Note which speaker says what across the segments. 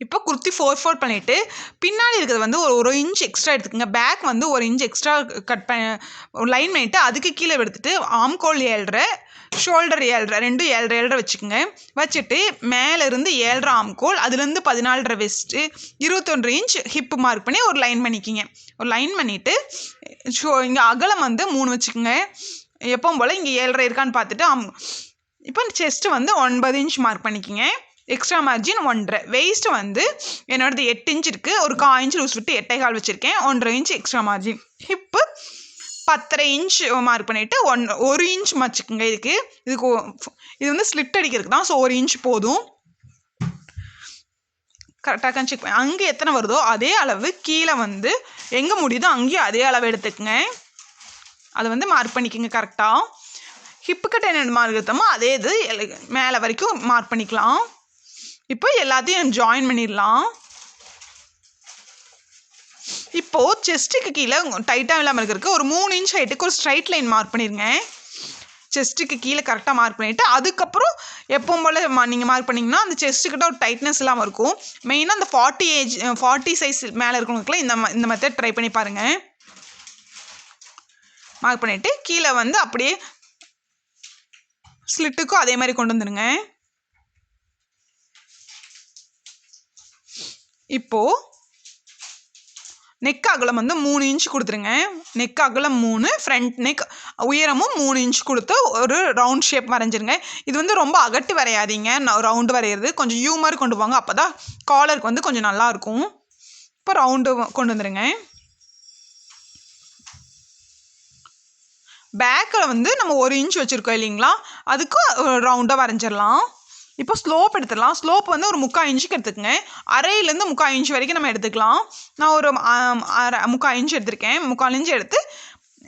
Speaker 1: இப்போ குர்த்தி 4/4 பண்ணிவிட்டு பின்னாடி இருக்கிறது வந்து ஒரு 1 இன்ச் எக்ஸ்ட்ரா எடுத்துக்கோங்க. பேக் வந்து 1 இன்ச் எக்ஸ்ட்ரா ஒரு லைன் பண்ணிவிட்டு அதுக்கு கீழே எடுத்துட்டு ஆம்கோல் 7.5, ஷோல்டர் 7.5, ரெண்டும் 7.5 வச்சுக்கோங்க. வச்சுட்டு மேலேருந்து 7.5 ஆம்கோல், அதுலேருந்து 14.5 வெஸ்ட்டு, 21 இன்ச் ஹிப்பு மார்க் பண்ணி ஒரு லைன் பண்ணிக்கிங்க. ஒரு லைன் பண்ணிவிட்டு இங்கே அகலம் வந்து 3 வச்சுக்கோங்க. எப்பவும் போல் இங்கே 7.5 இருக்கான்னு பார்த்துட்டு இப்போ செஸ்ட்டு வந்து 9 இன்ச் மார்க் பண்ணிக்கிங்க. Extra margin 1.5. வெயிஸ்ட் வந்து என்னோடது 8 இன்ச் இருக்குது. ஒரு 1/4 இன்ச் லூஸ் விட்டு 8.25 வச்சுருக்கேன். 1.5 inch extra margin. Hip 10.5 inch mark பண்ணிவிட்டு 1 இன்ச் வச்சுக்கோங்க. இதுக்கு இது வந்து ஸ்லிட் அடிக்கிறதுக்கு தான். ஸோ 1 இன்ச் போதும். கரெக்டாக செக் பண்ணி அங்கே எத்தனை வருதோ அதே அளவு கீழே வந்து எங்கே முடியுதோ அங்கேயும் அதே அளவு எடுத்துக்கங்க. அதை வந்து மார்க் பண்ணிக்கோங்க கரெக்டாக. ஹிப்புக்கிட்ட என்ன மார்க் எடுத்தோமோ அதே இது மேலே வரைக்கும் மார்க் பண்ணிக்கலாம். இப்போ எல்லாத்தையும் ஜாயின் பண்ணிடலாம். இப்போது செஸ்ட்டுக்கு கீழே டைட்டாக இல்லாமல் இருக்கிறதுக்கு ஒரு 3 இன்ச் ஹைட்டுக்கு ஒரு ஸ்ட்ரைட் லைன் மார்க் பண்ணிடுங்க. செஸ்ட்டுக்கு கீழே கரெக்டாக மார்க் பண்ணிவிட்டு அதுக்கப்புறம் எப்பவும் போல் நீங்கள் மார்க் பண்ணிங்கன்னா அந்த செஸ்ட்டுக்கிட்ட ஒரு டைட்னஸ் இல்லாமல் இருக்கும். மெயினாக அந்த 40 சைஸ் மேலே இருக்கிறவங்களுக்குலாம் இந்த மெத்தட் ட்ரை பண்ணி பாருங்கள். மார்க் பண்ணிவிட்டு கீழே வந்து அப்படியே ஸ்லிட்டுக்கும் அதே மாதிரி கொண்டு வந்துடுங்க. இப்போது நெக் அகலம் வந்து 3 இன்ச் கொடுத்துருங்க. நெக் அகலம் 3, ஃப்ரண்ட் நெக் உயரமும் 3 இன்ச் கொடுத்து ஒரு ரவுண்ட் ஷேப் வரைஞ்சிருங்க. இது வந்து ரொம்ப அகட்டு வரையாதீங்க. ரவுண்டு வரைகிறது கொஞ்சம் யூ மாதிரி கொண்டு போங்க. அப்போ தான் காலருக்கு வந்து கொஞ்சம் நல்லாயிருக்கும். இப்போ ரவுண்டு கொண்டு வந்துடுங்க. பேக்கில் வந்து நம்ம 1 இன்ச் வச்சுருக்கோம் இல்லைங்களா, அதுக்கு ரவுண்டாக வரைஞ்சிடலாம். இப்போ ஸ்லோப் எடுத்துடலாம். ஸ்லோப் வந்து ஒரு 3/4 இன்ச்சுக்கு எடுத்துக்கங்க. அரையிலேருந்து 3/4 இன்ச் வரைக்கும் நம்ம எடுத்துக்கலாம். நான் ஒரு 3/4 இன்ச் எடுத்திருக்கேன். 3/4 இன்ச் எடுத்து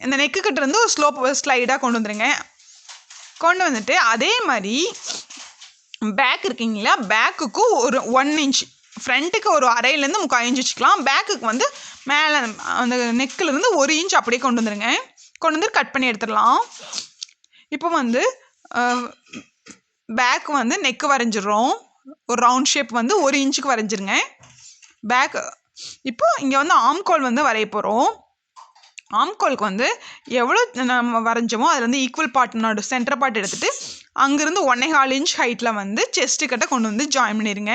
Speaker 1: இந்த நெக்குக்கிட்ட இருந்து ஒரு ஸ்லோப் ஸ்லைடாக கொண்டு வந்துடுங்க. கொண்டு வந்துட்டு அதே மாதிரி பேக் இருக்குங்களா, பேக்குக்கு ஒரு 1 இன்ச், ஃப்ரண்ட்டுக்கு ஒரு அரையிலேருந்து 3/4 இன்ச் வச்சுக்கலாம். பேக்குக்கு வந்து மேலே அந்த நெக்கிலேருந்து 1 இன்ச் அப்படியே கொண்டு வந்துடுங்க. கொண்டு வந்து கட் பண்ணி எடுத்துடலாம். இப்போ வந்து பேக் வந்து நெக்கு வரைஞ்சிடுறோம். ஒரு ரவுண்ட் ஷேப் வந்து 1 இன்ச்சுக்கு வரைஞ்சிருங்க பேக். இப்போ இங்கே வந்து ஆம்கோல் வந்து வரைய போகிறோம். ஆம்கோலுக்கு வந்து எவ்வளோ நம்ம வரைஞ்சோமோ அதில் வந்து ஈக்குவல் பார்ட் சென்டர் பார்ட் எடுத்துகிட்டு அங்கேருந்து 1.25 இன்ச் ஹைட்டில் வந்து செஸ்ட்டு கிட்ட கொண்டு வந்து ஜாயின் பண்ணிடுங்க.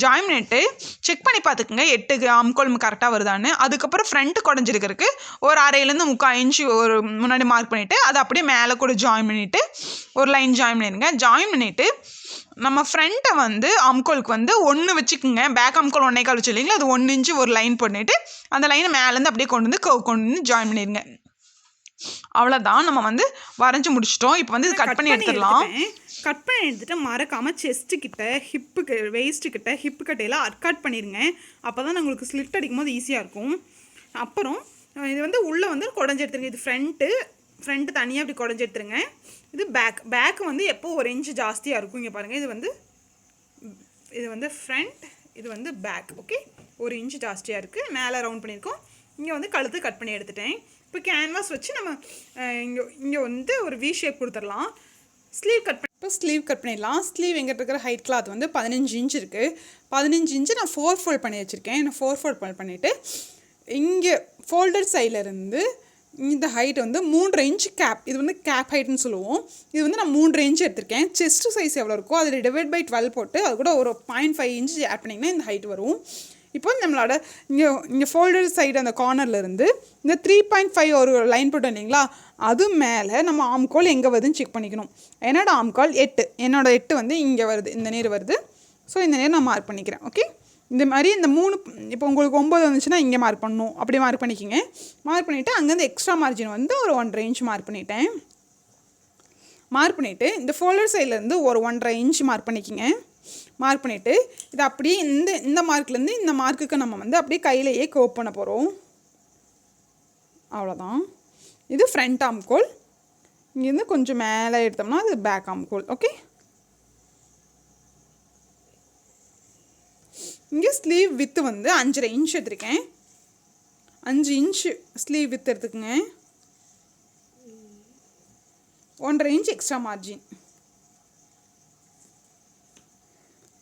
Speaker 1: ஜாயின் பண்ணிட்டு செக் பண்ணி பார்த்துக்குங்க 8 ஆம்கோல் கரெக்டாக வருதான்னு. அதுக்கப்புறம் ஃப்ரண்ட்டு குடஞ்சிருக்கிறதுக்கு ஒரு அரையிலேருந்து 3/4 இன்ச்சு ஒரு முன்னாடி மார்க் பண்ணிவிட்டு அதை அப்படியே மேலே கூட ஜாயின் பண்ணிவிட்டு ஒரு லைன் ஜாயின் பண்ணிடுங்க. ஜாயின் பண்ணிவிட்டு நம்ம ஃப்ரண்ட்டை வந்து ஆம்கோலுக்கு வந்து 1 வச்சுக்குங்க. பேக் ஆம்கோல் 1.25 வச்சு இல்லைங்களா, அது 1 இன்ச்சு ஒரு லைன் பண்ணிவிட்டு அந்த லைனை மேலேருந்து அப்படியே கொண்டு வந்து கொண்டு வந்து ஜாயின் பண்ணிடுங்க. அவ்வளோதான், நம்ம வந்து வரைஞ்சி முடிச்சிட்டோம். இப்போ வந்து கட் பண்ணி எடுத்துடலாம்.
Speaker 2: கட் பண்ணி எடுத்துகிட்டு மறக்காமல் செஸ்ட்டுக்கிட்ட ஹிப்புக்கு வெயிஸ்ட்டுக்கிட்ட ஹிப்பு கட்டையில் கட் பண்ணிடுங்க. அப்போ தான் உங்களுக்கு ஸ்லிட் அடிக்கும் போது ஈஸியாக இருக்கும். அப்புறம் இது வந்து உள்ளே வந்து குடஞ்சி எடுத்துருங்க. இது ஃப்ரண்ட்டு தனியாக இப்படி குடஞ்சி எடுத்துருங்க. இது பேக்கு வந்து எப்போ 1 இன்ச்சு ஜாஸ்தியாக இருக்கும். இங்கே பாருங்கள், இது வந்து ஃப்ரண்ட், இது வந்து பேக். ஓகே, 1 இன்ச்சு ஜாஸ்தியாக இருக்குது. மேலே ரவுண்ட் பண்ணியிருக்கோம். இங்கே வந்து கழுத்து கட் பண்ணி எடுத்துட்டேன். இப்போ கேன்வாஸ் வச்சு நம்ம இங்கே வந்து ஒரு வி ஷேப் கொடுத்துடலாம். ஸ்லீவ் கட் பண்ணிடலாம். ஸ்லீவ் எங்கிட்ட இருக்கிற ஹைட் கிளாத் வந்து 15 இன்ச் இருக்குது. 15 இன்ச்சு நான் 4 ஃபோல்ட் பண்ணி வச்சுருக்கேன். நான் 4 ஃபோல்ட் பண்ணிவிட்டு இங்கே ஃபோல்டர் சைட்லேருந்து இந்த ஹைட் வந்து 3.5 இன்ச் கேப். இது வந்து கேப் ஹைட்னு சொல்லுவோம். இது வந்து நான் 3.5 இன்ச் எடுத்திருக்கேன். செஸ்ட் சைஸ் எவ்வளோ இருக்கோ அதில் டிவைட் பை 12 போட்டு அது கூட ஒரு 0.5 இன்ச் ஆட் பண்ணிங்கன்னா இந்த ஹைட் வரும். இப்போ நம்மளோட இங்கே ஃபோல்டர் சைடு அந்த கார்னர்லேருந்து இந்த 3.5 ஒரு லைன் போட்டோம் இல்லைங்களா, அது மேலே நம்ம ஆம்கோல் எங்கே வருதுன்னு செக் பண்ணிக்கணும். என்னோடய ஆம்கால் 8, என்னோடய 8 வந்து இங்கே வருது, இந்த நேர் வருது. ஸோ இந்த நேர் நான் மார்க் பண்ணிக்கிறேன். ஓகே, இந்த மாதிரி இந்த 3, இப்போ உங்களுக்கு 9 வந்துச்சுன்னா இங்கே மார்க் பண்ணணும். அப்படி மார்க் பண்ணிக்கிங்க. மார்க் பண்ணிவிட்டு அங்கேருந்து எக்ஸ்ட்ரா மார்ஜின் வந்து ஒரு 1.5 இன்ச் மார்க் பண்ணிவிட்டேன். மார்க் பண்ணிவிட்டு இந்த ஃபோல்டர் சைட்லேருந்து ஒரு 1.5 இன்ச் மார்க் பண்ணிக்கிங்க. மார்க் பண்ணிவிட்டு இது அப்படியே இந்த மார்க்லேருந்து இந்த மார்க்குக்கு நம்ம வந்து அப்படியே கையிலேயே கோப் பண்ண போகிறோம். அவ்வளோதான். இது ஃப்ரண்ட் ஆம்கோல். இங்கேருந்து கொஞ்சம் மேலே எடுத்தோம்னா அது பேக் ஆம்கோல். ஓகே, இங்கே ஸ்லீவ் வித்து வந்து 5.5 இன்ச் எடுத்துருக்கேன். 5 இன்ச்சு ஸ்லீவ் வித்து எடுத்துக்கோங்க. 1.5 இன்ச் எக்ஸ்ட்ரா மார்ஜின்.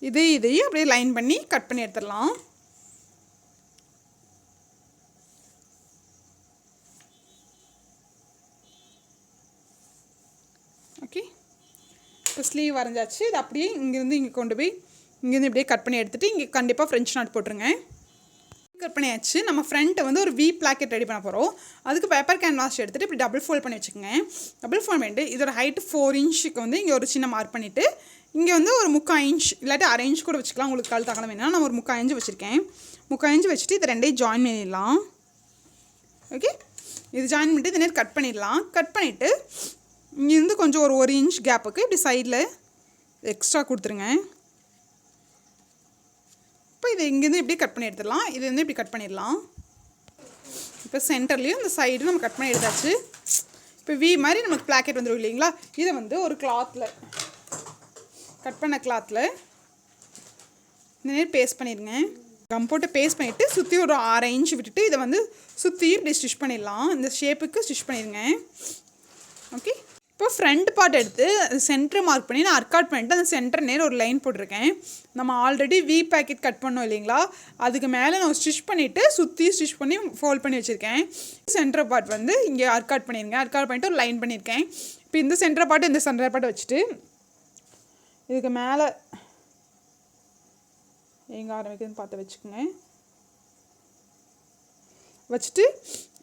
Speaker 2: இதையும் அப்படியே லைன் பண்ணி கட் பண்ணி எடுத்துடலாம். ஓகே, இப்போ ஸ்லீவ் வரைஞ்சாச்சு. இது அப்படியே இங்கேருந்து இங்கே கொண்டு போய் இங்கேருந்து இப்படியே கட் பண்ணி எடுத்துகிட்டு இங்கே கண்டிப்பாக ஃப்ரெஞ்ச் நாட் போட்டுருங்க. கட் பண்ணியாச்சு. நம்ம ஃப்ரண்ட்டை வந்து ஒரு வி பிளாக்கெட் ரெடி பண்ண போகிறோம். அதுக்கு பேப்பர் கேன்வாஸ் எடுத்துகிட்டு இப்படி டபுள் ஃபோல்ட் பண்ணி வச்சுக்கோங்க. டபுள் ஃபோல்ட் பண்ணிட்டு இதோட ஹைட்டு 4 இன்ச்சுக்கு வந்து இங்கே ஒரு சின்ன மார்க் பண்ணிவிட்டு இங்கே வந்து ஒரு 3/4 இன்ச் இல்லாட்டி 1/2 இன்ச் கூட வச்சுக்கலாம். உங்களுக்கு கழுத்து அகலம் வேணும்னா நான் ஒரு 3/4 இன்ச் வச்சுருக்கேன். 3/4 இன்ச் வச்சுட்டு இதை ரெண்டையும் ஜாயின் பண்ணிடலாம். ஓகே, இது ஜாயின் பண்ணிட்டு இந்த நேரம் கட் பண்ணிடலாம். கட் பண்ணிவிட்டு இங்கேருந்து கொஞ்சம் ஒரு 1 இன்ச் கேப்புக்கு இப்படி சைடில் எக்ஸ்ட்ரா கொடுத்துருங்க. இப்போ இது இங்கேருந்து இப்படி கட் பண்ணி எடுத்துடலாம். இதுலேருந்து இப்படி கட் பண்ணிடலாம். இப்போ சென்டர்லேயும் இந்த சைடு நம்ம கட் பண்ணி எடுத்தாச்சு. இப்போ வி மாதிரி நமக்கு பிளாக்கெட் வந்துடும் இல்லைங்களா? இதை வந்து ஒரு கிளாத்தில் கட் பண்ண கிளாத்தில் இந்த நேரம் பேஸ்ட் பண்ணிடுங்க. கம் போட்டு பேஸ்ட் பண்ணிவிட்டு சுற்றி ஒரு 6 இன்ச் விட்டுட்டு இதை வந்து சுற்றி இப்படி ஸ்டிச் பண்ணிடலாம். இந்த ஷேப்புக்கு ஸ்டிச் பண்ணிடுங்க. ஓகே, இப்போ ஃப்ரண்ட் பார்ட் எடுத்து சென்டர் மார்க் பண்ணி நான் அர்க்காட் பண்ணிவிட்டு அந்த சென்டர் நேரம் ஒரு லைன் போட்டிருக்கேன். நம்ம ஆல்ரெடி வி பேக்கெட் கட் பண்ணோம் இல்லைங்களா? அதுக்கு மேலே நான் ஸ்டிச் பண்ணிவிட்டு சுற்றி ஸ்டிச் பண்ணி ஃபோல்ட் பண்ணி வச்சுருக்கேன். சென்டர் பார்ட் வந்து இங்கே அர்க்காட் பண்ணிடுங்க. அர்க்காட் பண்ணிவிட்டு ஒரு லைன் பண்ணியிருக்கேன். இப்போ இந்த சென்டர் பார்ட் இந்த சென்டர் பார்ட் வச்சுட்டு இதுக்கு மேலே எங்கே ஆரம்பிக்குதுன்னு பார்த்து வச்சுக்கோங்க. வச்சுட்டு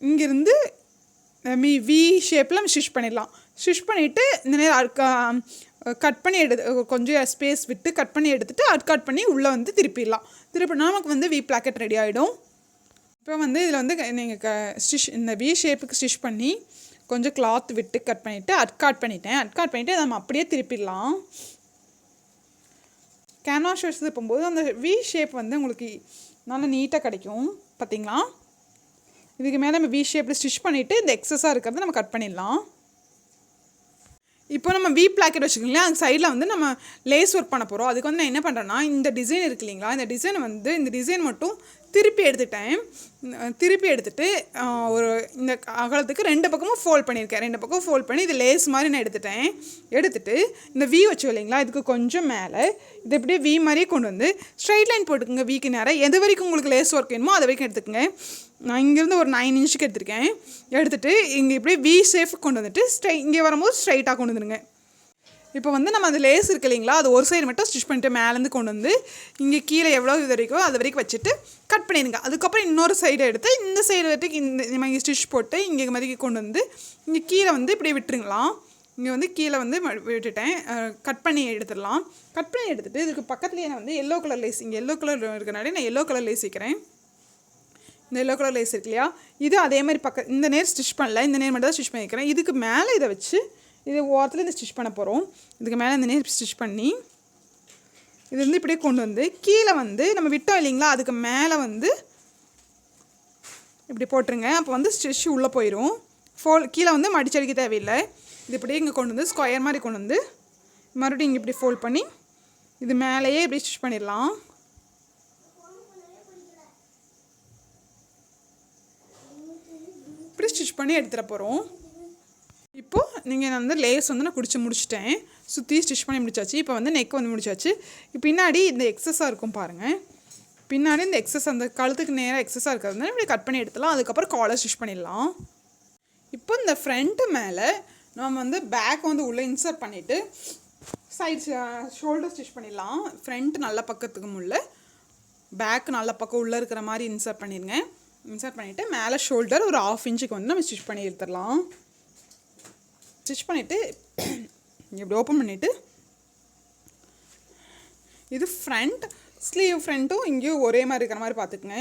Speaker 2: இங்கேருந்து வி ஷேப்பில் நம்ம ஸ்டிச் பண்ணிடலாம். ஸ்டிச் பண்ணிவிட்டு இந்த நேரம் கட் பண்ணி கொஞ்சம் ஸ்பேஸ் விட்டு கட் பண்ணி எடுத்துகிட்டு அர்க்காட் பண்ணி உள்ளே வந்து திருப்பிடலாம். திருப்பினா நமக்கு வந்து வி பிளாக்கெட் ரெடி ஆகிடும். இப்போ வந்து இதில் வந்து நீங்கள் ஸ்டிச் இந்த வி ஷேப்புக்கு ஸ்டிச் பண்ணி கொஞ்சம் கிளாத் விட்டு கட் பண்ணிவிட்டு அர்க்காட் பண்ணிட்டேன். அர்க்காட் பண்ணிவிட்டு நம்ம அப்படியே திருப்பிடலாம். கேன்வாஸ் வச்சு திருப்பும்போது அந்த வி ஷேப் வந்து உங்களுக்கு நல்லா நீட்டாக கிடைக்கும். பார்த்தீங்களா? இதுக்கு மேலே நம்ம வி ஷேப்பில் ஸ்டிச் பண்ணிவிட்டு இந்த எக்ஸஸாக இருக்கிறத நம்ம கட் பண்ணிடலாம். இப்போ நம்ம வி பிளாக்கெட் வச்சுக்கோங்களேன். அந்த சைடில் வந்து நம்ம லேஸ் ஒர்க் பண்ண போகிறோம். அதுக்கு வந்து நான் என்ன பண்ணுறேன்னா இந்த டிசைன் இருக்கு இல்லைங்களா? இந்த டிசைன் மட்டும் திருப்பி எடுத்துட்டேன். திருப்பி எடுத்துகிட்டு ஒரு இந்த அகலத்துக்கு 2 பக்கமும் ஃபோல்ட் பண்ணியிருக்கேன். 2 பக்கம் ஃபோல்ட் பண்ணி இது லேஸ் மாதிரி நான் எடுத்துகிட்டு இந்த வி வச்சு இல்லைங்களா? இதுக்கு கொஞ்சம் மேலே இது எப்படியே வி மாதிரியே கொண்டு வந்து ஸ்ட்ரைட் லைன் போட்டுக்குங்க. வீக்கு நேரம் எது வரைக்கும் உங்களுக்கு லேஸ் ஒர்க் வேணுமோ அது வரைக்கும் எடுத்துக்கங்க. நான் இங்கேருந்து ஒரு 9 இன்ச்சுக்கு எடுத்திருக்கேன். எடுத்துகிட்டு இங்கே இப்படியே வி ஷேஃப் கொண்டு வந்துட்டு இங்கே வரும்போது ஸ்ட்ரைட்டாக கொண்டு வந்துடுங்க. இப்போ வந்து நம்ம அந்த லேஸ் இருக்கு இல்லைங்களா? அது ஒரு சைடு மட்டும் ஸ்டிச் பண்ணிட்டு மேலேருந்து கொண்டு வந்து இங்கே கீழே எவ்வளோ இது வரைக்கும் அது வரைக்கும் வச்சுட்டு கட் பண்ணிடுங்க. அதுக்கப்புறம் இன்னொரு சைடு எடுத்து இந்த சைடு வரைக்கும் இந்த இங்கே ஸ்டிச் போட்டு இங்கே மாதிரி கொண்டு வந்து இங்கே கீழே வந்து இப்படியே விட்டுருங்களாம். இங்கே வந்து கீழே வந்து விட்டுட்டேன். கட் பண்ணி எடுத்துடலாம். கட் பண்ணி எடுத்துகிட்டு இதுக்கு பக்கத்துலேயே நான் வந்து எல்லோ கலர் லேஸ் இங்கே எல்லோ கலர் இருக்கிறனால நான் எல்லோ கலர் லேஸ் வைக்கிறேன். இந்த எல்லோ கலர் லேஸ் இருக்கு இல்லையா? இது அதே மாதிரி இந்த நேர் ஸ்டிச் பண்ணல. இந்த நேர் மட்டும் தான் ஸ்டிச் பண்ணிக்கிறேன். இதுக்கு மேலே இதை வச்சு இது ஓரத்தில் இந்த ஸ்டிச் பண்ண போகிறோம். இதுக்கு மேலே இந்த நேர் ஸ்டிச் பண்ணி இது வந்து இப்படியே கொண்டு வந்து கீழே வந்து நம்ம விட்டோம் இல்லைங்களா? அதுக்கு மேலே வந்து இப்படி போட்டுருங்க. அப்போ வந்து ஸ்டிச் உள்ளே போயிடும். கீழே வந்து மடிச்சடிக்க தேவையில்லை. இது இப்படியே இங்கே கொண்டு வந்து ஸ்கொயர் மாதிரி கொண்டு வந்து மறுபடியும் இங்கே இப்படி ஃபோல்ட் பண்ணி இது மேலேயே இப்படி ஸ்டிச் பண்ணிடலாம். இப்படி ஸ்டிச் பண்ணி எடுத்துகிட்டு போகிறோம். இப்போது நீங்கள் வந்து லேஸ் வந்து நான் முடிச்சிட்டேன். சுற்றி ஸ்டிச் பண்ணி முடிச்சாச்சு. இப்போ வந்து நெக் வந்து முடிச்சாச்சு. பின்னாடி இந்த எக்ஸஸாக இருக்கும் பாருங்கள். பின்னாடி இந்த எக்ஸஸ் அந்த கழுத்துக்கு நேராக எக்ஸஸாக இருக்கிறதுனால இப்படி கட் பண்ணி எடுத்துலாம். அதுக்கப்புறம் காலர் ஸ்டிச் பண்ணிடலாம். இப்போ இந்த ஃப்ரண்ட்டு மேலே நம்ம வந்து பேக் வந்து உள்ளே இன்சர்ட் பண்ணிவிட்டு சைட் ஷோல்டர் ஸ்டிச் பண்ணிடலாம். ஃப்ரண்ட் நல்ல பக்கத்துக்கு உள்ள பேக் நல்ல பக்கம் உள்ளே இருக்கிற மாதிரி இன்சர்ட் பண்ணிடுங்க. இன்சர்ட் பண்ணிவிட்டு மேலே ஷோல்டர் ஒரு 1/2 இன்ச்சுக்கு வந்து நம்ம ஸ்டிச் பண்ணி எடுத்துடலாம். ஸ்டிச் பண்ணிவிட்டு இப்படி ஓப்பன் பண்ணிவிட்டு இது ஃப்ரண்ட் ஸ்லீவ் ஃப்ரண்ட்டும் இங்கேயும் ஒரே மாதிரி இருக்கிற மாதிரி பார்த்துக்குங்க.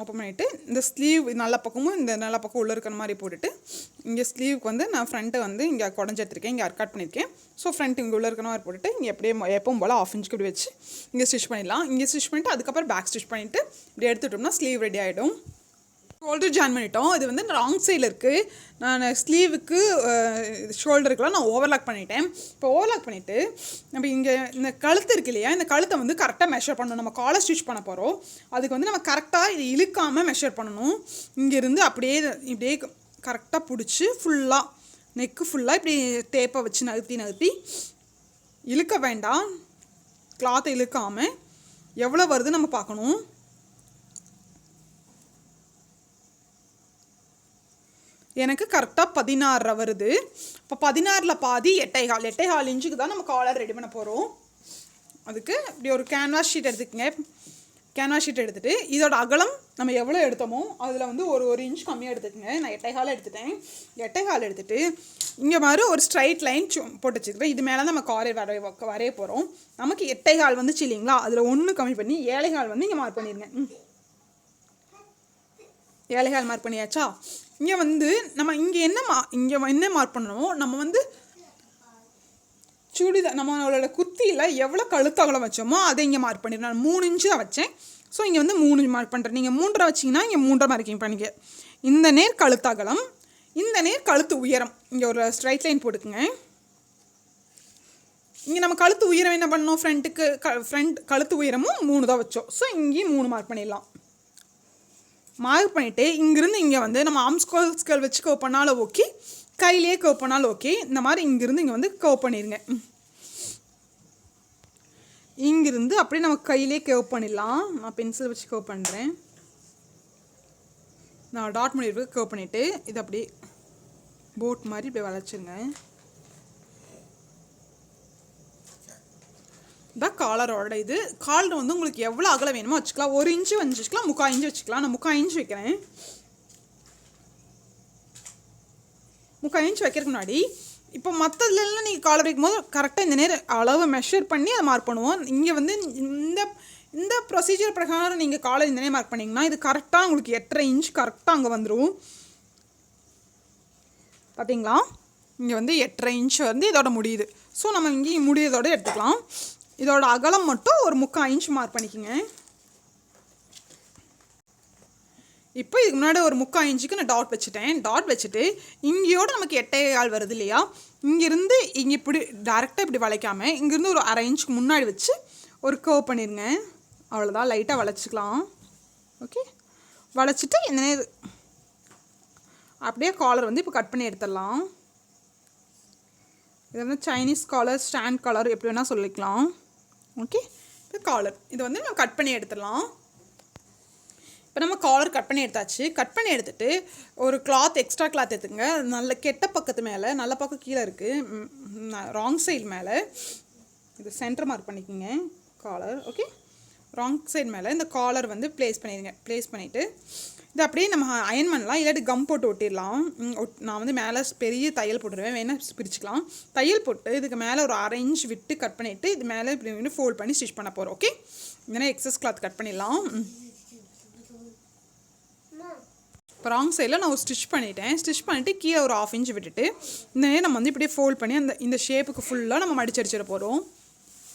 Speaker 2: ஓப்பன் பண்ணிவிட்டு இந்த ஸ்லீவ் நல்ல பக்கமும் இந்த நல்ல பக்கம் உள்ளே இருக்கிற மாதிரி போட்டுட்டு இங்கே ஸ்லீவுக்கு வந்து நான் ஃப்ரண்ட்டை வந்து இங்கே குடஞ்சி எடுத்துருக்கேன். இங்கே கட் பண்ணியிருக்கேன். ஸோ ஃப்ரண்ட் இங்கே உள்ளே இருக்கிற மாதிரி போட்டுட்டு இங்கே எப்படியே எப்பவும் போல் 1/2 இன்ச்சுக்கு இப்படி வச்சு இங்கே ஸ்டிச் பண்ணிடலாம். இங்கே ஸ்டிச் பண்ணிவிட்டு அதுக்கப்புறம் பேக் ஸ்டிச் பண்ணிவிட்டு இப்படி எடுத்துட்டோம்னா ஸ்லீவ் ரெடி ஆகிடும். ஷோல்டர் ஜாயின் பண்ணிட்டோம். இது வந்து ராங் சைடில் இருக்குது. நான் ஸ்லீவுக்கு ஷோல்டருக்குலாம் நான் ஓவர்லாக் பண்ணிட்டேன். இப்போ ஓவர்லாக் பண்ணிவிட்டு நம்ம இங்கே இந்த கழுத்து இருக்கு இல்லையா? இந்த கழுத்தை வந்து கரெக்டாக மெஷர் பண்ணணும். நம்ம காலர் ஸ்டிச் பண்ண போகிறோம். அதுக்கு வந்து நம்ம கரெக்டாக இது இழுக்காமல் மெஷர் பண்ணணும். இங்கேருந்து இப்படியே கரெக்டாக பிடிச்சி ஃபுல்லாக நெக்கு ஃபுல்லாக இப்படி டேப்பை வச்சு நகர்த்தி இழுக்க வேண்டாம், கிளாத்தை இழுக்காமல் எவ்வளோ வருது நம்ம பார்க்கணும். எனக்கு கரெக்டாக 16 வருது. இப்போ 16ல் பாதி 8.25 இன்ச்சுக்கு தான் நம்ம காலர் ரெடி பண்ண போகிறோம். அதுக்கு இப்படி ஒரு கேன்வாஸ் ஷீட் எடுத்துக்கங்க. கேன்வாஸ் ஷீட் எடுத்துகிட்டு இதோட அகலம் நம்ம எவ்வளோ எடுத்தோமோ அதில் வந்து ஒரு இன்ச் கம்மியாக எடுத்துக்கங்க. நான் 8.25 எடுத்துட்டேன். 8.25 எடுத்துகிட்டு இங்கே மாதிரி ஒரு ஸ்ட்ரைட் லைன் போட்டு வச்சுக்கிறேன். இது மேலே நம்ம காலர் வரைய போகிறோம். நமக்கு 8.25 வந்துச்சு இல்லைங்களா, அதில் 1 கம்மி பண்ணி 7.25 வந்து இங்கே மார்க் பண்ணிடுங்க. 7.25 மார்க் பண்ணியாச்சா? இங்கே வந்து நம்ம இங்கே என்ன மார்க் பண்ணணுமோ, நம்ம வந்து சுடிதார் நம்மளோட குர்த்தியில் எவ்வளோ கழுத்தகலம் வச்சோமோ அதை இங்கே மார்க் பண்ணிடுறேன். நான் 3 இன்ச்சு தான் வச்சேன். ஸோ இங்கே வந்து 3 மார்க் பண்ணுறேன். நீங்கள் 3.5 வச்சிங்கன்னா இங்கே 3.5 மார்க்கிங் பண்ணிக்க. இந்த நேர் கழுத்தகலம், இந்த நேர் கழுத்து உயரம். இங்கே ஒரு ஸ்ட்ரைட் லைன் போட்டுக்குங்க. இங்கே நம்ம கழுத்து உயரம் என்ன பண்ணோம், ஃப்ரண்ட் கழுத்து உயரமும் 3 தான் வச்சோம். ஸோ இங்கேயும் 3 மார்க் பண்ணிடலாம். மார்க் பண்ணிவிட்டு இங்கேருந்து இங்கே வந்து நம்ம ஆர்ம் ஸ்கேல் வச்சு கர்வ் பண்ணாலும் ஓகே, கையிலேயே கர்வ் பண்ணாலும் ஓகே. இந்த மாதிரி இங்கேருந்து இங்கே வந்து கர்வ் பண்ணிடுங்க. இங்கேருந்து அப்படியே நம்ம கையிலே கர்வ் பண்ணிடலாம். நான் பென்சில் வச்சு கர்வ் பண்ணுறேன். நான் டாட் பண்ணி கர்வ் பண்ணிவிட்டு இது அப்படியே போட் மாதிரி இப்படி வளைச்சிருங்க. இதான் காலரோட இது. காலர் வந்து உங்களுக்கு எவ்வளோ அகலம் வேணுமோ வச்சுக்கலாம். 1 இன்ச்சு வச்சுக்கலாம், 3/4 இன்ச்சு வச்சுக்கலாம். நான் 3/4 இன்ச்சு வைக்கிறேன். 3/4 இன்ச்சு வைக்கிறதுக்கு முன்னாடி இப்போ மற்றதுலாம் நீங்கள் காலர் வைக்கும்போது கரெக்டாக இந்த நேரம் அளவு மெஷர் பண்ணி அதை மார்க் பண்ணுவோம். இங்கே வந்து இந்த ப்ரொசீஜர் பிரகாரம் நீங்கள் காலர் இந்த நேரம் மார்க் பண்ணிங்கன்னா இது கரெக்டாக உங்களுக்கு 8.5 இன்ச் கரெக்டாக அங்கே வந்துடும். பார்த்தீங்களா, இங்கே வந்து 8.5 இன்ச் வந்து இதோட முடியுது. ஸோ நம்ம இங்கே முடியதோடு எடுத்துக்கலாம். இதோட அகலம் மட்டும் ஒரு 3/4 இன்ச் மார்க் பண்ணிக்கோங்க. இப்போ இதுக்கு முன்னாடி ஒரு 3/4 இன்ச்சுக்கு நான் டாட் வச்சுட்டேன். டாட் வச்சுட்டு இங்கேயோட நமக்கு 8.25 வருது இல்லையா, இங்கேருந்து இங்கே இப்படி டேரெக்டாக இப்படி வளைக்காமல் இங்கேருந்து ஒரு 1/2 இன்ச்சுக்கு முன்னாடி வச்சு ஒரு கர்வ் பண்ணிடுங்க. அவ்வளோதான், லைட்டாக வளைச்சிக்கலாம். ஓகே, வளைச்சிட்டு இந்த அப்படியே காலர் வந்து இப்போ கட் பண்ணி எடுத்துடலாம். இது வந்து சைனீஸ் காலர், ஸ்டாண்ட் காலர் எப்படி வேணால் சொல்லிக்கலாம். ஓகே, இப்போ காலர் இதை வந்து நம்ம கட் பண்ணி எடுத்துடலாம். இப்போ நம்ம காலர் கட் பண்ணி எடுத்தாச்சு. கட் பண்ணி எடுத்துகிட்டு ஒரு கிளாத், எக்ஸ்ட்ரா கிளாத் எடுத்துங்க. நல்ல கெட்ட பக்கத்து மேலே, நல்ல பக்கம் கீழே இருக்குது, ராங் சைடு மேலே இது சென்டர் மார்க் பண்ணிக்கோங்க காலர். ஓகே, ராங் சைடு மேலே இந்த காலர் வந்து ப்ளேஸ் பண்ணிடுங்க. ப்ளேஸ் பண்ணிவிட்டு இது அப்படியே நம்ம அயன் பண்ணலாம், இல்லாட்டி கம் போட்டு ஒட்டிடலாம். நான் வந்து மேலே பெரிய தையல் போட்டுருவேன், வேணால் பிரிச்சுக்கலாம். தையல் போட்டு இதுக்கு மேலே ஒரு 1/2 இன்ச் விட்டு கட் பண்ணிவிட்டு இது மேலே இப்படி ஃபோல்ட் பண்ணி ஸ்டிச் பண்ண போகிறோம். ஓகே, இதனால் எக்ஸஸ் கிளாத் கட் பண்ணிடலாம். இப்போ ராங் சைடில் நான் ஒரு ஸ்டிச் பண்ணிவிட்டேன். ஸ்டிச் பண்ணிவிட்டு கீழே ஒரு 1/2 இன்ச் விட்டுட்டு இந்த நேரம் நம்ம வந்து இப்படியே ஃபோல்ட் பண்ணி இந்த ஷேப்புக்கு ஃபுல்லாக நம்ம மடிச்சடிச்சிட போகிறோம்.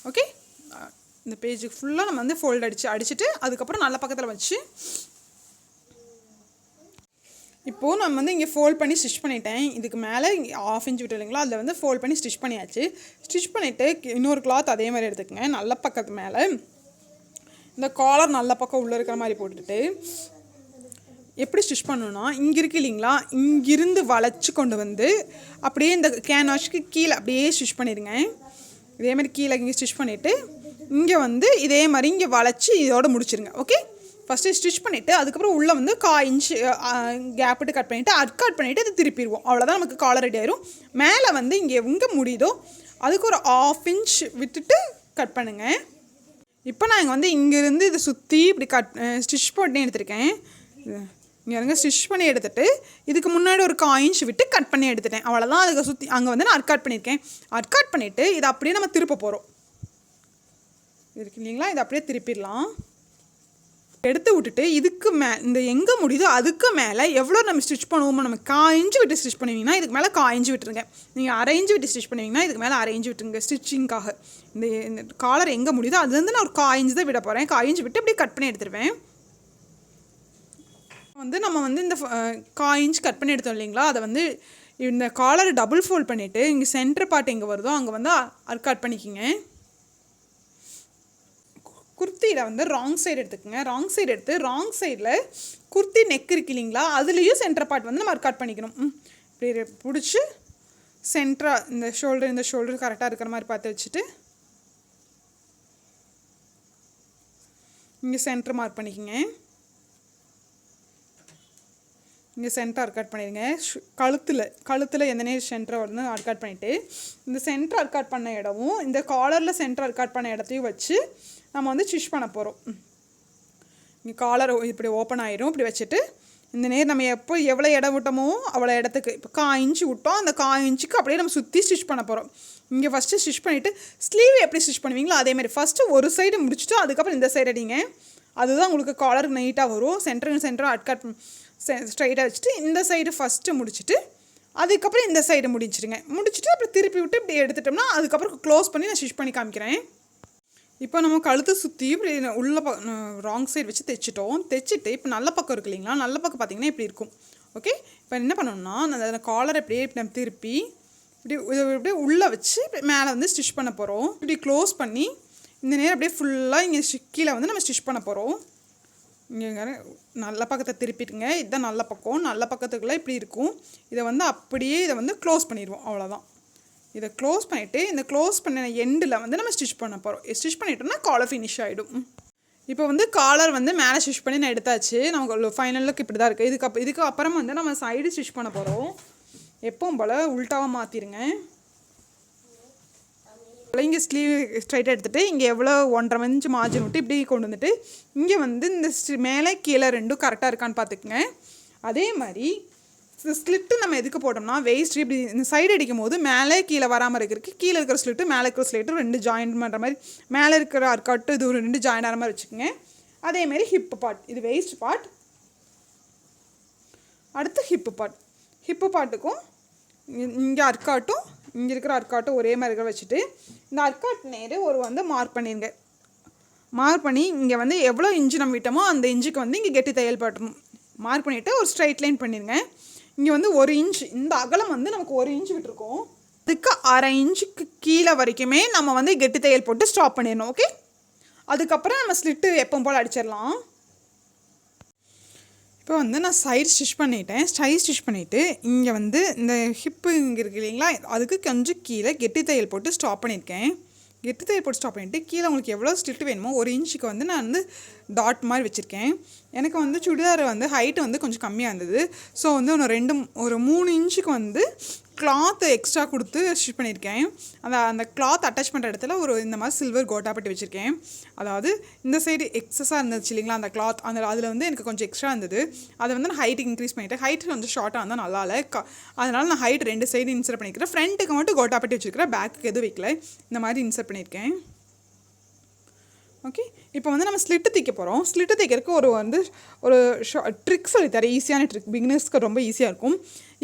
Speaker 2: ஓகே, இந்த பேஜுக்கு ஃபுல்லாக நம்ம வந்து ஃபோல்ட் அடிச்சுட்டு அதுக்கப்புறம் நல்ல பக்கத்தில் வச்சு இப்போது நம்ம வந்து இங்கே ஃபோல்ட் பண்ணி ஸ்டிச் பண்ணிட்டேன். இதுக்கு மேலே 1/2 இன்ச் விட்டு இல்லைங்களா, அதில் வந்து ஃபோல்ட் பண்ணி ஸ்டிச் பண்ணியாச்சு. ஸ்டிச் பண்ணிவிட்டு இன்னொரு கிளாத் அதே மாதிரி எடுத்துக்கங்க. நல்ல பக்கத்து மேலே இந்த காலர் நல்ல பக்கம் உள்ளே இருக்கிற மாதிரி போட்டுட்டு எப்படி ஸ்டிச் பண்ணணும்னா, இங்கே இருக்கு இல்லைங்களா, இங்கிருந்து வளைச்சி கொண்டு வந்து அப்படியே இந்த கேன்வாஷ்க்கு கீழே அப்படியே ஸ்டிச் பண்ணிடுங்க. இதேமாதிரி கீழே இங்கே ஸ்டிச் பண்ணிவிட்டு இங்கே வந்து இதே மாதிரி இங்கே வளைச்சி இதோடு முடிச்சிருங்க. ஓகே, ஃபஸ்ட்டு ஸ்டிச் பண்ணிவிட்டு அதுக்கப்புறம் உள்ளே வந்து 1/4 இன்ச் கேப் விட்டு கட் பண்ணிவிட்டு கட் பண்ணிவிட்டு அது திருப்பிடுவோம். அவ்வளோதான், நமக்கு காலர் ரெடி ஆயிரும். மேலே வந்து இங்கே எங்கே முடியுதோ அதுக்கு ஒரு 1/2 இன்ச் விட்டுட்டு கட் பண்ணுங்கள். இப்போ நான் இங்கே வந்து இங்கேருந்து இதை சுற்றி இப்படி ஸ்டிச் போட்டு எடுத்துருக்கேன். இங்கே ஸ்டிச் பண்ணி எடுத்துகிட்டு இதுக்கு முன்னாடி ஒரு 1/4 இன்ச் விட்டு கட் பண்ணி எடுத்துட்டேன். அவ்வளோதான், அதுக்கு சுற்றி அங்கே வந்து நான் அர்காட் பண்ணியிருக்கேன். அர்காட் பண்ணிவிட்டு இதை அப்படியே நம்ம திருப்ப போகிறோம். இருக்கு இல்லைங்களா, இதை அப்படியே திருப்பிடலாம். எடுத்து விட்டுட்டு இதுக்கு இந்த எங்கே முடியுதோ அதுக்கு மேலே எவ்வளோ நம்ம ஸ்டிச் பண்ணுவோமோ, நம்ம 1/4 இன்ச்சு விட்டு ஸ்டிச் பண்ணுவீங்கன்னா இதுக்கு மேலே 1/4 இன்ச்சு விட்டுருங்க. நீங்கள் 1/2 இன்ச்சு விட்டு ஸ்டிச் பண்ணுவீங்கன்னா இதுக்கு மேலே 1/2 இன்ச்சு விட்டுருங்க ஸ்டிச்சிங்காக. இந்த காலர் எங்கே முடியுதோ அதுலேருந்து நான் ஒரு 1/4 இன்ச்சு தான் விட போகிறேன். 1/4 இன்ச்சு விட்டு அப்படியே கட் பண்ணி எடுத்துருவேன். வந்து நம்ம வந்து இந்த 1/4 இன்ச் கட் பண்ணி எடுத்தோம் இல்லைங்களா, அதை வந்து இந்த காலரை டபுள் ஃபோல்ட் பண்ணிவிட்டு இங்கே சென்டர் பார்ட் எங்கே வருதோ அங்கே வந்து கட் பண்ணிக்கிங்க. குர்த்தியில் வந்து ராங் சைடு எடுத்துக்கோங்க. ராங் சைடு எடுத்து ராங் சைடில் குர்த்தி நெக் இருக்கு இல்லைங்களா, அதுலேயும் சென்டர் பார்ட் வந்து நம்ம கட் பண்ணிக்கணும். இப்படி பிடிச்சி சென்டராக இந்த ஷோல்டர் கரெக்டாக இருக்கிற மாதிரி பார்த்து வச்சுட்டு இங்கே சென்டர் மார்க் பண்ணிக்கோங்க. இங்கே சென்டர் அர்க்காட் பண்ணிடுங்க. கழுத்தில் எந்த நேரம் சென்டரை வந்து அர்க்காட் பண்ணிவிட்டு இந்த சென்டர் அர்க்காட் பண்ண இடமும் இந்த காலரில் சென்டர் அர்க்காட் பண்ண இடத்தையும் வச்சு நம்ம வந்து ஸ்டிச் பண்ண போகிறோம். இங்கே காலர் இப்படி ஓப்பன் ஆயிரும். இப்படி வச்சுட்டு இந்த நேரம் நம்ம எவ்வளோ இடம் விட்டோமோ அவ்வளோ இடத்துக்கு இப்போ 1/4 இன்ச்சு விட்டோம். அந்த 1/4 இன்ச்சுக்கு அப்படியே நம்ம சுற்றி ஸ்டிச் பண்ண போகிறோம். இங்கே ஃபஸ்ட்டு ஸ்டிச் பண்ணிவிட்டு ஸ்லீவ் எப்படி ஸ்டிச் பண்ணுவீங்களோ அதேமாதிரி ஃபஸ்ட்டு ஒரு சைடு முடிச்சுட்டு அதுக்கப்புறம் இந்த சைடு அடிங்க. அதுதான் உங்களுக்கு காலருக்கு நீட்டாக வரும். சென்டர் அட்கட் ஸ்ட்ரைட்டாக வச்சுட்டு இந்த சைடு ஃபஸ்ட்டு முடிச்சுட்டு அதுக்கப்புறம் இந்த சைடு முடிச்சிடுங்க. முடிச்சுட்டு அப்புறம் திருப்பி விட்டு இப்படி எடுத்துட்டோம்னா அதுக்கப்புறம் க்ளோஸ் பண்ணி நான் ஸ்டிச் பண்ணி காமிக்கிறேன். இப்போ நம்ம கழுத்து சுற்றி இப்படி உள்ள ராங் சைடு வச்சு தைச்சிட்டு இப்போ நல்ல பக்கம் இருக்கு இல்லைங்களா, நல்ல பக்கம் பார்த்தீங்கன்னா இப்படி இருக்கும். ஓகே, இப்போ என்ன பண்ணணும்னா அந்த காலரை இப்படியே நம்ம திருப்பி இப்படி இப்படியே உள்ளே வச்சு மேலே வந்து ஸ்டிச் பண்ண போகிறோம். இப்படி க்ளோஸ் பண்ணி இந்த நேரம் அப்படியே ஃபுல்லாக இங்கே கீழே வந்து நம்ம ஸ்டிச் பண்ண போகிறோம். இங்கே நல்ல பக்கத்தை திருப்பிட்டுங்க. இதுதான் நல்ல பக்கம். நல்ல பக்கத்துக்குள்ளே இப்படி இருக்கும். இதை வந்து அப்படியே இதை வந்து க்ளோஸ் பண்ணிடுவோம். அவ்வளோதான். இதை க்ளோஸ் பண்ணிவிட்டு இந்த க்ளோஸ் பண்ண எண்டில் வந்து நம்ம ஸ்டிச் பண்ண போகிறோம். ஸ்டிச் பண்ணிட்டோம்னா காலர் ஃபினிஷ் ஆகிடும். இப்போ வந்து காலர் வந்து மேலே ஸ்டிச் பண்ணி நான் எடுத்தாச்சு. நமக்கு ஃபைனலுக்கு இப்படி தான் இருக்குது. இதுக்கு அப்புறம் வந்து நம்ம சைடு ஸ்டிச் பண்ண போகிறோம். எப்பவும் போல் உள்டாவாக மாற்றிடுங்க. இங்கே ஸ்லீவ் ஸ்ட்ரைட்டாக எடுத்துகிட்டு இங்கே எவ்வளோ 1.5 இன்ச்சு மார்ஜின் விட்டு இப்படி கொண்டு வந்துட்டு இங்கே வந்து இந்த மேலே கீழே ரெண்டும் கரெக்டாக இருக்கான்னு பார்த்துக்குங்க. அதே மாதிரி ஸ்லிட்டு நம்ம எதுக்கு போட்டோம்னா வேஸ்ட் இப்படி இந்த சைடு அடிக்கும் போது மேலே கீழே வராமல் இருக்கிறதுக்கு கீழே இருக்கிற ஸ்லிட்டு மேலே இருக்கிற ஸ்லிட்டு 2 ஜாயின் பண்ணுற மாதிரி மேலே இருக்கிற அர்க்காட்டு இது 2 ஜாயின் ஆகிற மாதிரி வச்சுக்கோங்க. அதேமாரி ஹிப்பு பார்ட், இது வேஸ்ட் பார்ட். அடுத்து ஹிப்பு பார்ட்டுக்கும் இங்கே அர்க்காட்டும் இங்கே இருக்கிற அர்க்காட்டும் ஒரே மாதிரி இருக்கிற வச்சுட்டு இந்த அர்க்காட் நேரு ஒரு வந்து மார்க் பண்ணிடுங்க. மார்க் பண்ணி இங்கே வந்து எவ்வளோ இன்ச்சு நம்ம விட்டோமோ அந்த இன்ச்சுக்கு வந்து இங்கே கெட்டி தையல் போட்டணும். மார்க் பண்ணிவிட்டு ஒரு ஸ்ட்ரைட் லைன் பண்ணிடுங்க. இங்கே வந்து 1 இன்ச்சு, இந்த அகலம் வந்து நமக்கு 1 இன்ச்சு விட்டுருக்கோம். அதுக்கு 1/2 இன்ச்சுக்கு கீழே வரைக்குமே நம்ம வந்து கெட்டி தையல் போட்டு ஸ்டாப் பண்ணிடணும். ஓகே, அதுக்கப்புறம் நம்ம ஸ்லிட்டு எப்போ போல் அடிச்சிடலாம். இப்போ வந்து நான் சைடு ஸ்டிச் பண்ணிவிட்டு இங்கே வந்து இந்த ஹிப்பு இங்கே இருக்குது இல்லைங்களா, அதுக்கு கொஞ்சம் கீழே கெட்டி தையல் போட்டு ஸ்டாப் பண்ணியிருக்கேன். கெட்டி தையல் போட்டு ஸ்டாப் பண்ணிவிட்டு கீழே உங்களுக்கு எவ்வளோ ஸ்லிட்டு வேணுமோ 1 இன்ச்சுக்கு வந்து நான் வந்து டாட் மாதிரி வச்சுருக்கேன். எனக்கு வந்து சுடிதார் வந்து ஹைட்டு வந்து கொஞ்சம் கம்மியாக இருந்தது. ஸோ வந்து ஒரு 3 இன்ச்சுக்கு வந்து கிளாத் எக்ஸ்ட்ரா கொடுத்து ஸ்டிச் பண்ணியிருக்கேன். அந்த கிளாத் அட்டாச் பண்ணுற இடத்துல இந்த மாதிரி சில்வர் கோட்டாப்பட்டி வச்சுருக்கேன். அதாவது இந்த சைடு எக்ஸஸாக இருந்துச்சு இல்லைங்களா அந்த கிளாத், அதில் வந்து எனக்கு கொஞ்சம் எக்ஸ்ட்ரா இருந்தது. அதை வந்து நான் ஹைட்டுக்கு இன்க்ரீஸ் பண்ணிவிட்டேன். ஹைட்டு கொஞ்சம் ஷார்ட்டாக இருந்தால் நல்லா இல்லை. அதனால் நான் ஹைட் 2 சைடு இன்சர்ட் பண்ணிக்கிறேன். ஃப்ரண்ட்டுக்கு மட்டும் கோட்டாப்பட்டி வச்சுருக்கிறேன், பேக்குக்கு எதுவும் வைக்கல. இந்த மாதிரி இன்சர்ட் பண்ணியிருக்கேன். ஓகே, இப்போ வந்து நம்ம ஸ்லிட்டு தைக்க போகிறோம். ஸ்லிட்டு தைக்கிறதுக்கு ஒரு ட்ரிக் சொல்லித்தரேன். ஈஸியான ட்ரிக், பிகினர்ஸ்க்கு ரொம்ப ஈஸியாக இருக்கும்.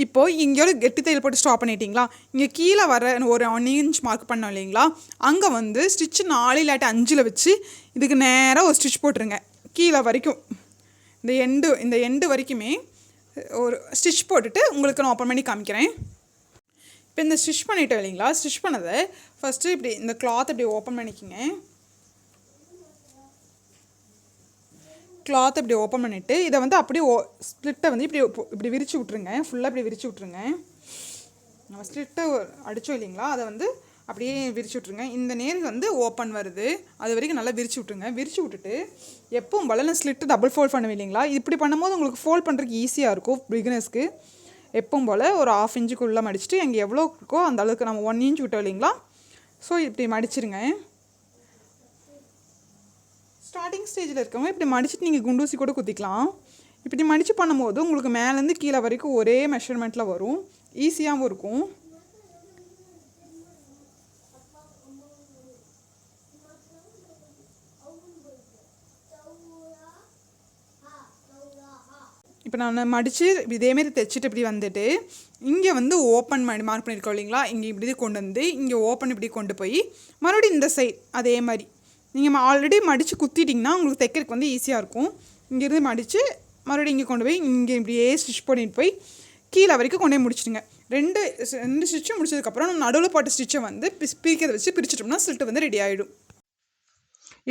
Speaker 2: இப்போது இங்கே ஒரு கெட்டி தையல் போட்டு ஸ்டாப் பண்ணிட்டீங்களா, இங்கே கீழே வர ஒரு 1 இன்ச் மார்க் பண்ணோம் இல்லைங்களா, அங்கே வந்து ஸ்டிச்சு 4 இல்லாட்டி 5 வச்சு இதுக்கு நேராக ஒரு ஸ்டிச் போட்டுருங்க. கீழே வரைக்கும் இந்த எண்டு வரைக்குமே ஒரு ஸ்டிச் போட்டுட்டு உங்களுக்கு நான் ஓப்பன் பண்ணி காமிக்கிறேன். இப்போ இந்த ஸ்டிச் பண்ணிட்டோம் இல்லைங்களா, ஸ்டிச் பண்ணதை ஃபஸ்ட்டு இப்படி இந்த கிளாத் இப்படி ஓப்பன் பண்ணிக்கோங்க. கிளாத் இப்படி ஓப்பன் பண்ணிவிட்டு இதை வந்து அப்படியே ஸ்ப்ளிட்டை வந்து இப்படி விரித்து விட்ருங்க. ஃபுல்லாக இப்படி விரித்து விட்ருங்க. நம்ம ஸ்ப்ளிட்டை அடித்தோம் இல்லைங்களா, அதை வந்து அப்படியே விரித்து விட்ருங்க. இந்த நேர் வந்து ஓப்பன் வருது, அது வரைக்கும் நல்லா விரித்து விட்ருங்க. விரித்து விட்டுட்டு எப்பவும் போல் நான் ஸ்லிட்டு டபுள் ஃபோல்ட் பண்ணுவேன் இல்லைங்களா, இப்படி பண்ணும்போது உங்களுக்கு ஃபோல்ட் பண்ணுறதுக்கு ஈஸியாக இருக்கும் பிகினர்ஸ்க்கு. எப்பவும் போல் ஒரு 1/2 இன்ச்சுக்குள்ளே மடிச்சுட்டு அங்கே எவ்வளோ இருக்கோ அந்த அளவுக்கு நம்ம 1 இன்ச் விட்டோம் இல்லைங்களா, ஸோ இப்படி மடிச்சிருங்க. ஸ்டார்டிங் ஸ்டேஜில் இருக்கவங்க இப்படி மடிச்சுட்டு நீங்கள் குண்டூசி கூட குத்திக்கலாம். இப்படி மடித்து பண்ணும்போது உங்களுக்கு மேலேருந்து கீழே வரைக்கும் ஒரே மெஷர்மெண்ட்டில் வரும், ஈஸியாகவும் இருக்கும். இப்போ நான் மடித்து இதேமாரி தைச்சிட்டு இப்படி வந்துட்டு இங்கே வந்து ஓப்பன் மார்க் பண்ணியிருக்கோம் இல்லைங்களா, இங்கே இப்படி கொண்டு வந்து இங்கே ஓப்பன் இப்படி கொண்டு போய் மறுபடியும் இந்த சைட் அதே மாதிரி நீங்கள் ஆல்ரெடி மடித்து குத்திட்டிங்கன்னா உங்களுக்கு தைக்கிறதுக்கு வந்து ஈஸியாக இருக்கும். இங்கேருந்து மடித்து மறுபடியும் இங்கே கொண்டு போய் இங்கே இப்படியே ஸ்டிச் பண்ணிட்டு போய் கீழே வரைக்கும் கொண்டு போய் முடிச்சிடுங்க. ரெண்டு ஸ்டிச்சும் முடிச்சதுக்கப்புறம் நம்ம நடுவில் போட்ட ஸ்டிச்சை வந்து பிரிக்கிறத வச்சு பிரிச்சிட்டோம்னா ஸ்லிட்டு வந்து ரெடி ஆகிடும்.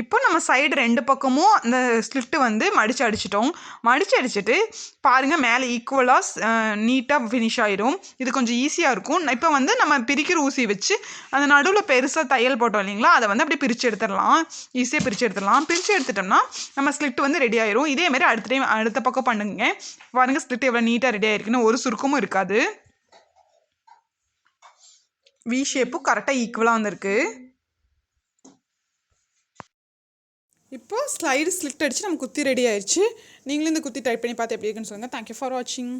Speaker 1: இப்போ நம்ம சைடு 2 பக்கமும் அந்த ஸ்லிட்டு வந்து மடித்து அடிச்சிட்டோம். மடித்து அடிச்சுட்டு பாருங்கள், மேலே ஈக்குவலாக நீட்டாக ஃபினிஷ் ஆயிரும். இது கொஞ்சம் ஈஸியாக இருக்கும். இப்போ வந்து நம்ம பிரிக்கிற ஊசி வச்சு அந்த நடுவில் பெருசாக தையல் போட்டோம் இல்லைங்களா, அதை வந்து அப்படியே பிரித்து எடுத்துடலாம். ஈஸியாக பிரித்து எடுத்துடலாம். பிரித்து எடுத்துட்டோம்னா நம்ம ஸ்லிட் வந்து ரெடி ஆயிரும். இதேமாரி அடுத்த பக்கம் பண்ணுங்க. பாருங்கள், ஸ்லிட் எவ்வளோ நீட்டாக ரெடி ஆயிருக்குன்னு, ஒரு சுருக்கமும் இருக்காது. வி ஷேப்பும் கரெக்டாக ஈக்குவலாக வந்திருக்கு.
Speaker 2: இப்போது ஸ்லைடு ஸ்லிட் அடித்து நம்ம குத்தி ரெடி ஆயிடுச்சு. நீங்களும் இந்த குத்தி ட்ரை பண்ணி பார்த்து எப்படி இருக்குன்னு சொல்லுங்கள். தேங்க்யூ ஃபார் வாட்சிங்.